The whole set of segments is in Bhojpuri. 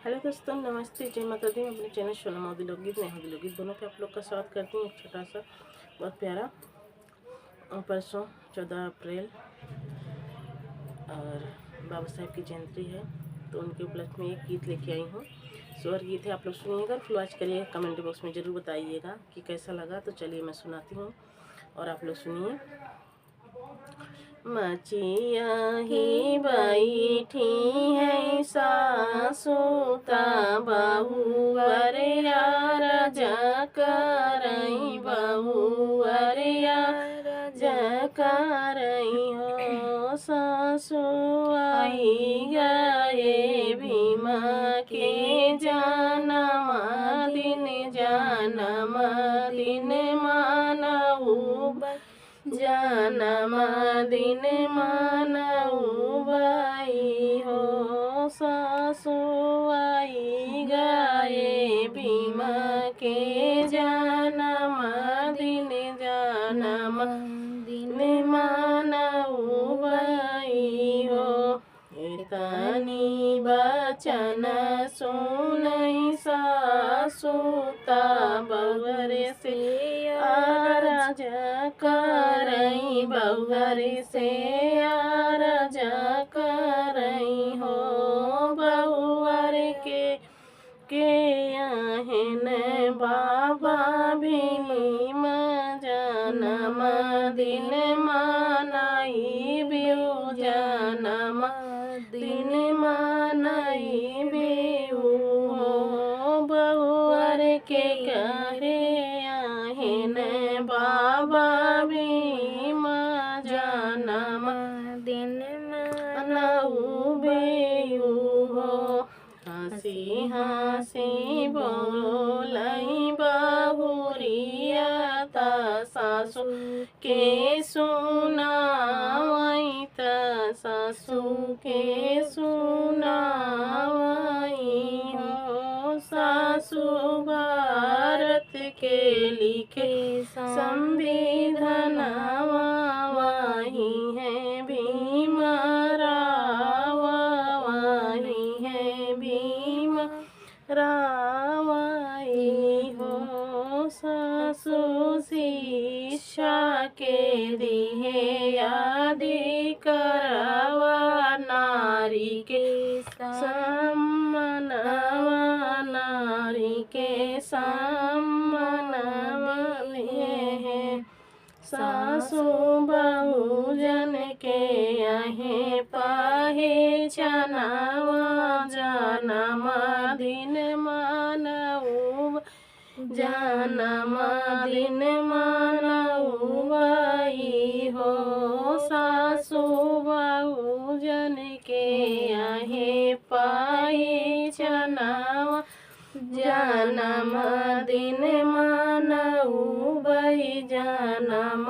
हेलो दोस्तों, नमस्ते, जय माता दी। मैं अपने चैनल सोना मोदी लोकगीत नए लोकगीत दोनों पे आप लोग का स्वागत करती हूँ। एक छोटा सा बहुत प्यारा परसों 14 अप्रैल और बाबा साहेब की जयंती है, तो उनके उपलक्ष्य में एक गीत लेके आई हूँ। स्वर गीत है, आप लोग सुनिएगा, फॉलो करिएगा, कमेंट बॉक्स में ज़रूर बताइएगा कि कैसा लगा। तो चलिए मैं सुनाती हूँ और आप लोग सुनिए। मचिया ही बैठी है सासुता बहू अरे यार जकरई बहू अरे यार जकरई हो सासु आई गए भीमा के जन्म दिन मानऊ जन्म दिन मानऊ बाई हो सासु आई गए भीमा के जन्म दिन मानऊ बाई हो। इतनी बचन सुनई सासुता बउर से आरज करई बउर से आरज करई हो बउर के आहन बाबा भीम जन्म दिन मानई बिउ जन्म दिन मानई बिउ हो बउर के करे आहन बाबा भीम जन्म दिन मानऊ बिउ हो। हंसी हंसी बोलई बहुरिया ता सासु के सुनावई ता सासु के सुनावई हो। सासु भारत के लिखे संविधान वही है भीम राव वही है भीम रावाई हो। सासु शिक्षा के दिहे आदि करवा नारी के सम्मानवा नारी के सम्मानवा है। सासु बहुजन के आहे पाहे चनावा जन्म दिन मानऊ जन्म दिन मानऊ बाई हो। सासु बहुजन के आहे पाहे चनावा जन्म दिन मानऊ बाई जन्म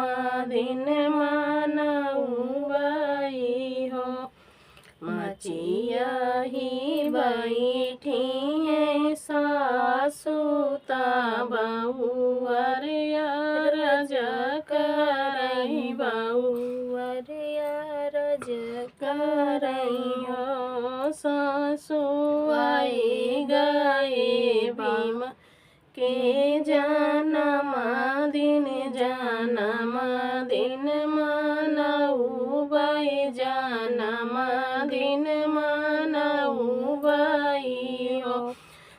दिन मानऊ बाई हो। मचिया ही बैठी है सासुता बहुअर यार जकरई बहुअर यार जकरई हो। सासु आई गए भीम के जन्म दिन मानऊ बाई जन्म दिन मानऊ बाई हो।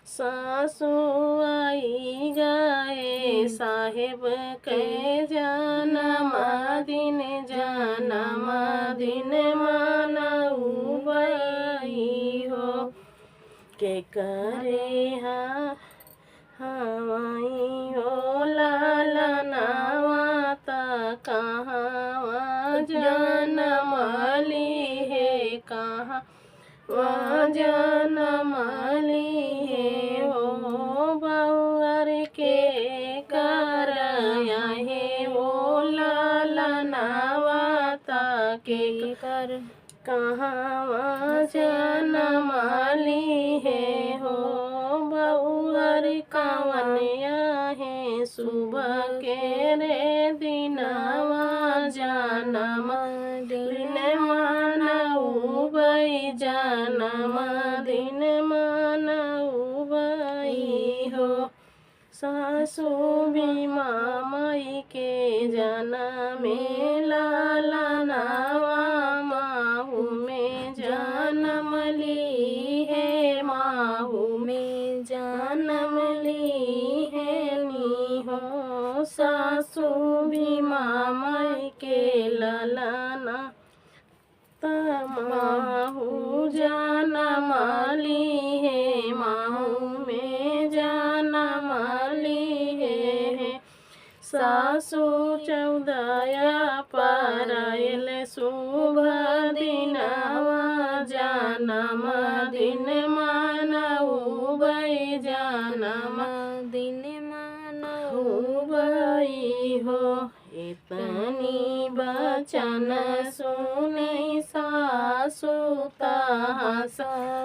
सासु आई गए साहेब के जन्म दिन मानऊ बाई हो। के करे हवाई हो लालनावा ता कहाँ जन्म ली है कहाँ जन्म ली है हो बउर के करया है वो लालनावा ता के कर कहाँ जन्म ली है हो बउर कवनिया है सुबह के रे दिनवा जन्म दिन मानऊ बाई जन्म दिन मानऊ सासु भीमा माई के जनमे लालनवा माहू में जन्म ली है, माहू में जन्म ली है नी हो। सासु भीमा माई के ललना माहू जन्म ली है, माहू में जन्म ली है। सासु चौदया परयल शुभ दिनवा जन्म दिन मानऊ बई, जन्म दिन मानऊ बई हो। इतनी बचन सुने सासु तहस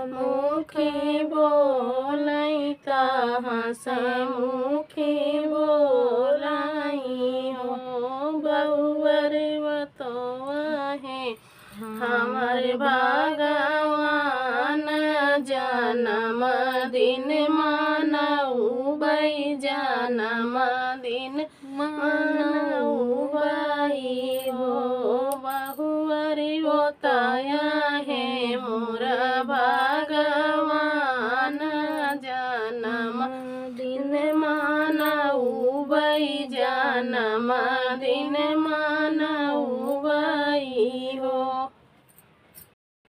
मुखी बोलै, तहस मुखी बोलाई हो। बहुवर बतवा है हमर भगवान जन्म दिन मानऊ बई, जन्म दिन मानऊ